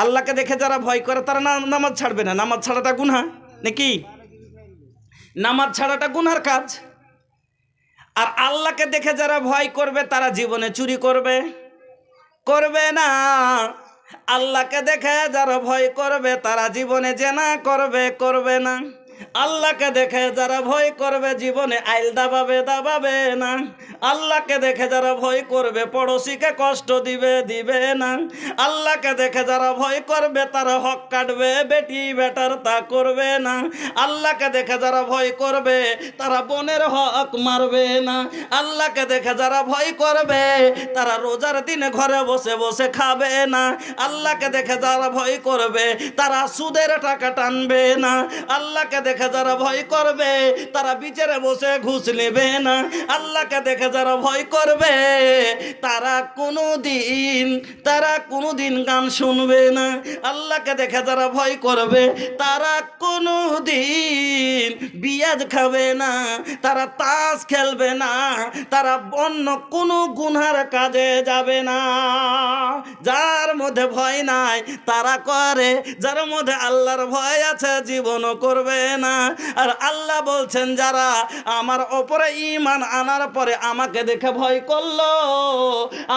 আল্লাহকে দেখে যারা ভয় করে তারা নামাজ ছাড়বে না। নামাজ ছাড়াটা গুনাহ নাকি? নামাজ ছাড়াটা গুনার কাজ। আর আল্লাহকে দেখে যারা ভয় করবে তারা জীবনে চুরি করবে না। আল্লাহকে দেখে যারা ভয় করবে তারা জীবনে জেনা করবে না। আল্লাহকে দেখে যারা ভয় করবে জীবনে আইল দাবাবে না। আল্লাহকে দেখে যারা ভয় করবে পড়োশিকে কষ্ট দিবে না। আল্লাহকে দেখে যারা ভয় করবে তারা হক কাটবে, বেটি বেটার তা করবে না। আল্লাহকে দেখে যারা ভয় করবে তারা বোনের হক মারবে না। আল্লাহকে দেখে যারা ভয় করবে তারা রোজার দিনে ঘরে বসে খাবে না। আল্লাহকে দেখে যারা ভয় করবে তারা সুদের টাকা টানবে না। আল্লাহকে দেখে যারা ভয় করবে তারা বিচারে বসে ঘুষ নেবে না। আল্লাহকে দেখে যারা ভয় করবে তারা কোনোদিন গান শুনবে না। আল্লাহকে দেখে যারা ভয় করবে তারা কোনোদিন বিয়াজ খাবে না, তারা তাস খেলবে না, তারা অন্য কোনো গুনার কাজে যাবে না। যার মধ্যে ভয় নাই তারা করে, যার মধ্যে আল্লাহর ভয় আছে জীবনও করবে না। আর আল্লাহ বলছেন যারা আমার ওপরে ঈমান আনার পরে আমাকে দেখে ভয় করলো,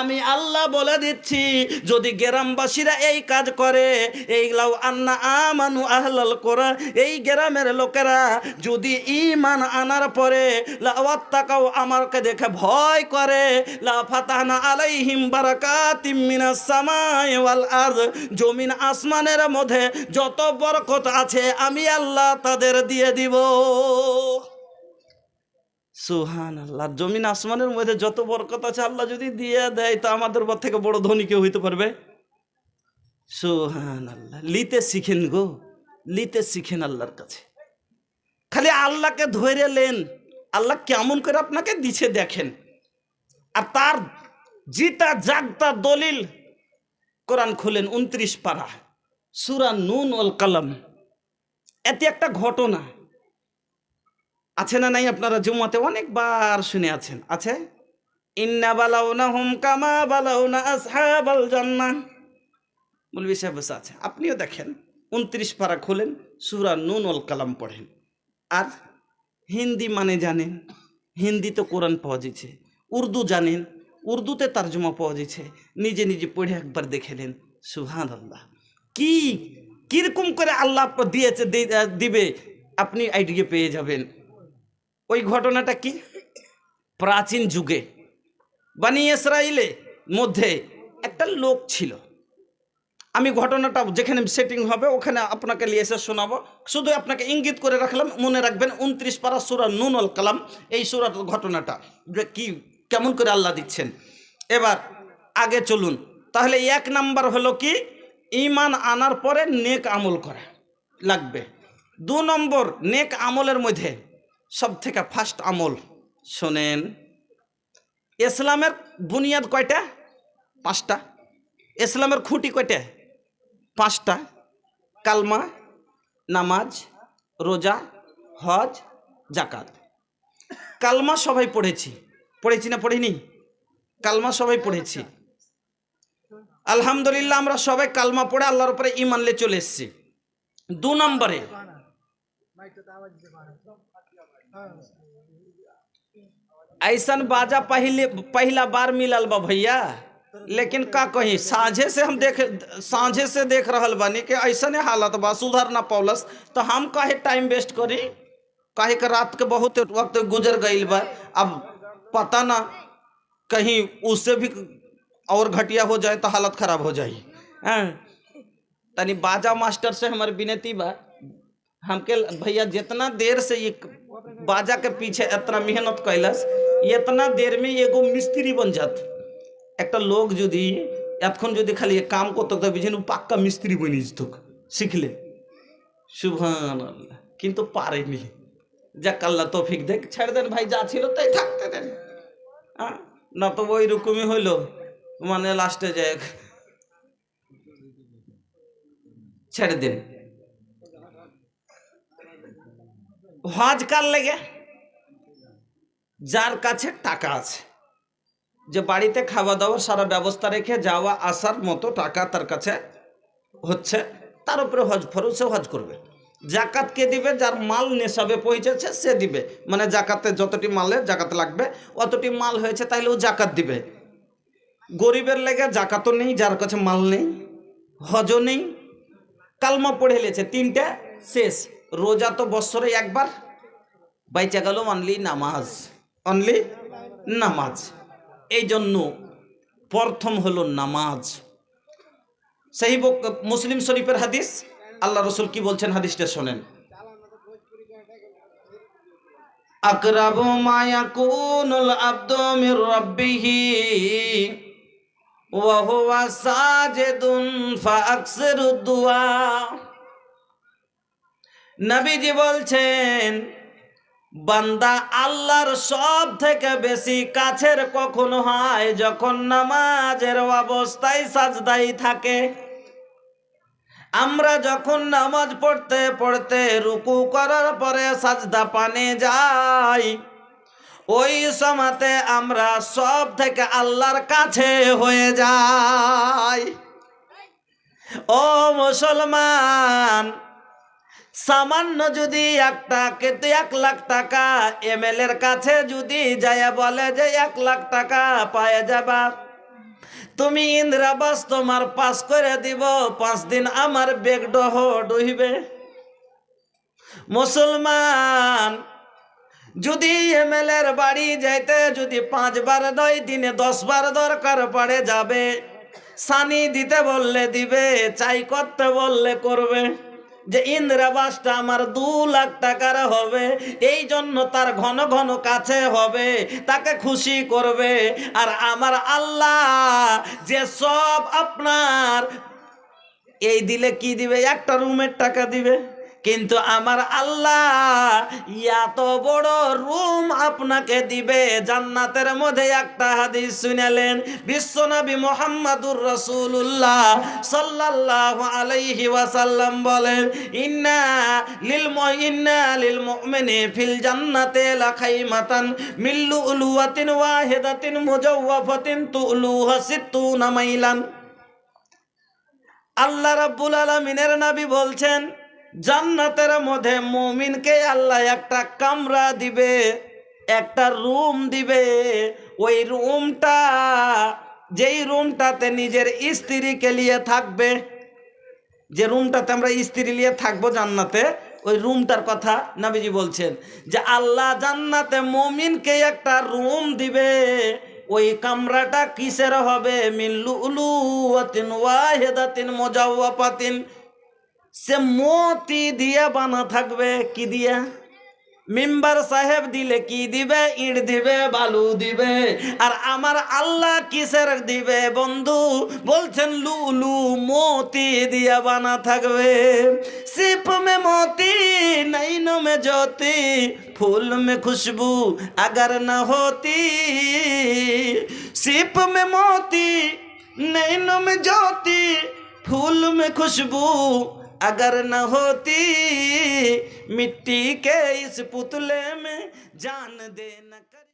আমি আল্লাহ বলে দিচ্ছি যদি গ্রামবাসীরা এই কাজ করে, এই লাউ আন্না আমানু আহলাল কোরা, এই গ্রামের লোকেরা যদি ঈমান আনার পরে লাওয়াত্তাকাও আমাকে দেখে ভয় করে, লা ফাতাহনা আলাইহিম বারাকাতিম মিনাস সামাই ওয়াল আরদ, জমিন আসমানের মধ্যে যত বরকত আছে আমি আল্লাহ তাদের দিয়ে দিব। সুবহানাল্লাহ। জমিন আসমানের মধ্যে যত বরকত আছে আল্লাহ যদি দিয়ে দেয় তা আমাদের থেকে বড় ধনী কেউ হইতে পারবে? সুবহানাল্লাহ। লিতে শিখেন আল্লাহর কাছে। খালি আল্লাহকে ধরে লেন, আল্লাহ কেমন করে আপনাকে দিছে দেখেন। আর তার জিতা জাগতা দলিল কোরআন খুলেন 29 পারা সূরা নুন ওয়াল কলম। এতে একটা ঘটনা আছে না নাই? আপনারা জুমাতে অনেকবার শুনে আছেন। আছে ইন্না বালাউনাহুম কামা বালাউনা আসহাবাল জান্নাহ। মৌলভী সাহেব বসে আছে, আপনিও দেখেন 29 পারা খুলেন, সূরা নুন ওয়াল কলম পড়েন। আর হিন্দি মানে জানেন, হিন্দিতে কোরআন পাওয়া যাচ্ছে। উর্দু জানেন, উর্দুতে তর্জমা পাওয়া যাচ্ছে। নিজে পড়ে একবার দেখেলেন, সুবহানাল্লাহ। কিরকম করে আল্লাহ দিয়েছে দিবে আপনি আইডিয়া পেয়ে যাবেন। ওই ঘটনাটা কি? প্রাচীন যুগে বনি ইসরাইলের মধ্যে একটা লোক ছিল। আমি ঘটনাটা যেখানে সেটিং হবে ওখানে আপনাকে নিয়ে এসে শোনাবো, শুধু আপনাকে ইঙ্গিত করে রাখলাম, মনে রাখবেন 29 পারা সূরা নুন ওয়াল কলম, এই সূরার ঘটনাটা কি কেমন করে আল্লাহ দিচ্ছেন। এবার আগে চলুন। তাহলে 1 নাম্বার হলো কি, ঈমান আনার পরে নেক আমল করা লাগবে। 2 নম্বর, নেক আমলের মধ্যে সব থেকে ফার্স্ট আমল শোনেন, ইসলামের বুনিয়াদ কয়টা? 5টা। ইসলামের খুঁটি কয়টা? 5টা। কালমা, নামাজ, রোজা, হজ, জাকাত। কালমা সবাই পড়েছি না পড়িনি? কালমা সবাই পড়েছি আলহামদুলিল্লাহ। আমরা সবাই কালমা পড়ে আল্লাহর উপরে ঈমান নিয়ে চলে এসেছি। 2 নম্বরে ऐसन बाजा पहला बार मिलल बा भैया, लेकिन का कहीं साझे से देख रहल बानी कि ऐसा हालत बा, सुधर ना पौलस, तो हम काहे टाइम वेस्ट करी? काहे के रात के बहुत वक्त गुजर गईल बा, अब पता ना कहीं उससे भी और घटिया हो जाए तो हालत खराब हो जाए। तनी बाजा मास्टर से हमारी विनती बा, हमके भैया जितना देर से ये बाजा के पीछे इतना मेहनत कैलस, इतना देर में एगो मिस्त्री बन जात। एक लोग যদি এখন যদি খালি কাম করতে তো বুঝেন পাক্কা মিস্ত্রি বনে যেত, শিখলে। সুবহানাল্লাহ। কিন্তু পারেনি। যাক আল্লাহ তৌফিক দেখ, ছেড়ে দেন ভাই, যা ছিল তাই থাকতে দেন। না তো ওই রকমই হইলো, মানে লাস্টে যায় ছেড়ে দেন। হজ কার লেগে? যার কাছে টাকা আছে, যে বাড়িতে খাওয়া দাওয়া সারা ব্যবস্থা রেখে যাওয়া আসার মতো টাকা তার কাছে হচ্ছে, তার উপরে হজ ফরজ, সে হজ করবে। জাকাত কে দিবে? যার মাল নেশাবে পৌঁছেছে সে দিবে, মানে জাকাতে যতটি মালের জাকাত লাগবে অতটি মাল হয়েছে তাইলে ও জাকাত দিবে। গরিবের লেগে জাকাতও নেই, যার কাছে মাল নেই, হজও নেই, কালমা পড়ে লেছে, তিনটা শেষ। রোজা তো বৎসরে একবার, বাইচা গেল অনলি নামাজ, অনলি নামাজ। এই জন্য প্রথম হলো নামাজ। সেই মুসলিম শরীফের হাদিস, আল্লাহ রসুল কি বলছেন হাদিসটা শোনেন। আকরাবু মা ইয়াকুনুল আবদু মির রাব্বিহি ওয়া হুয়া সাজিদুন ফাআকসিরুদ দুআ। নবীজি বলছেন, বান্দা আল্লাহর সব থেকে বেশি কাছের কখন হয়? যখন নামাজের অবস্থায় সাজদায় থাকে। আমরা যখন নামাজ পড়তে পড়তে রুকু করার পরে সাজদা পানে যাই, ওই সময়তে আমরা সব থেকে আল্লাহর কাছে হয়ে যাই। ও মুসলমান, সামান্য যদি একটা কিন্তু 1 লাখ টাকা এমএলএর কাছে যদি যায় বলে যে 1 লাখ টাকা পায়ে যাবা, তুমি ইন্দিরাবাস তোমার পাস করে দিব, 5 দিন আমার বেগ ডহিবে। মুসলমান, যদি এমএলএর বাড়ি যাইতে যদি 5 বার 9 দিনে 10 বার দরকার পড়ে যাবে, সানি দিতে বললে দিবে, চাই করতে বললে করবে। যে ইন্দিরাবাসটা আমার 2 লাখ টাকার হবে, এই জন্য তার ঘন ঘন কাছে হবে, তাকে খুশি করবে। আর আমার আল্লাহ যে সব আপনার এই দিলে কি দিবে? একটা রুমের টাকা দিবে। কিন্তু আমার আল্লাহ এত বড় রুম আপনাকে দিবে জান্নাতের মধ্যে। একটা হাদিস শুনালেন বিশ্বনবী মুহাম্মদুর রাসূলুল্লাহ সাল্লাল্লাহু আলাইহি ওয়াসাল্লাম বলেন, ইন্না লিল মুমিনি ফিল জান্নাতি লাখাইমাতান মিন লুলুওয়াতিন ওয়াহিদাতিন মুজাওওয়াফাতিন তুলুহা 60 মাইলান। আল্লাহ রাব্বুল আলামিনের নবী বলছেন, জান্নাতের মধ্যে মুমিনকে আল্লাহ একটা কামরা দিবে, একটা রুম দিবে। ওই রুমটা, যেই রুমটাতে নিজের স্ত্রীকে নিয়ে থাকবে, যে রুমটাতে আমরা স্ত্রী নিয়ে থাকবো জান্নাতে, ওই রুমটার কথা নবীজি বলছেন যে আল্লাহ জান্নাতে মুমিনকে একটা রুম দিবে। ওই কামরাটা কিসের হবে? মিন লুলুওয়াতিন ওয়াহিদাতিন মুজাওওয়াফাতিন, সে মতি দিয়ে বানা থাকবে। কি দিয়া? মেম্বার সাহেব দিলে কি দিবে? ইট দিবে, বালু দিবে। আর আমার আল্লাহ কিসের দিবে বন্ধু? বলছেন লুলু, মতি দিয়া বানা থাকবে। সিপ মে মতি নैनों में ज्योति, फूल में खुशबू अगर न होती। सिप में मोती नैनों में ज्योति, फूल में खुशबू अगर न होती। मिट्टी के इस पुतले में जान दे न कर।